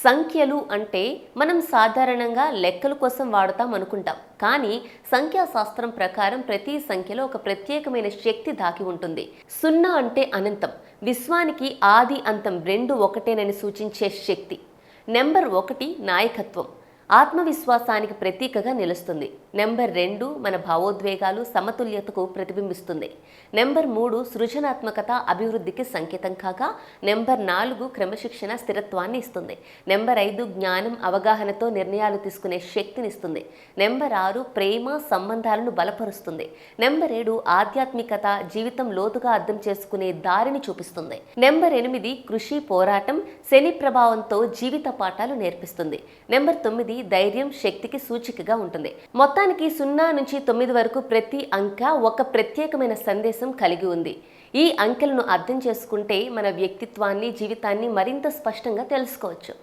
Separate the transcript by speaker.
Speaker 1: సంఖ్యలు అంటే మనం సాధారణంగా లెక్కల కోసం వాడతాం అనుకుంటాం. కానీ సంఖ్యాశాస్త్రం ప్రకారం ప్రతి సంఖ్యలో ఒక ప్రత్యేకమైన శక్తి దాగి ఉంటుంది. సున్నా అంటే అనంతం, విశ్వానికి ఆది అంతం రెండు ఒకటేనని సూచించే శక్తి. నెంబర్ 1 నాయకత్వం, ఆత్మవిశ్వాసానికి ప్రతీకగా నిలుస్తుంది. నెంబర్ 2 మన భావోద్వేగాలు, సమతుల్యతకు ప్రతిబింబిస్తుంది. నెంబర్ 3 సృజనాత్మకత, అభివృద్ధికి సంకేతం కాగా నెంబర్ 4 క్రమశిక్షణ, స్థిరత్వాన్ని ఇస్తుంది. నెంబర్ 5 జ్ఞానం, అవగాహనతో నిర్ణయాలు తీసుకునే శక్తినిస్తుంది. నెంబర్ 6 ప్రేమ, సంబంధాలను బలపరుస్తుంది. నెంబర్ 7 ఆధ్యాత్మికత, జీవితం లోతుగా అర్థం చేసుకునే దారిని చూపిస్తుంది. నెంబర్ 8 కృషి, పోరాటం, శని ప్రభావంతో జీవిత పాఠాలు నేర్పిస్తుంది. నెంబర్ 9 ధైర్యం, శక్తికి సూచికగా ఉంటుంది. మొత్తానికి 0 నుంచి 9 వరకు ప్రతి అంక ఒక ప్రత్యేకమైన సందేశం కలిగి ఉంది. ఈ అంకెలను అర్థం చేసుకుంటే మన వ్యక్తిత్వాన్ని, జీవితాన్ని మరింత స్పష్టంగా తెలుసుకోవచ్చు.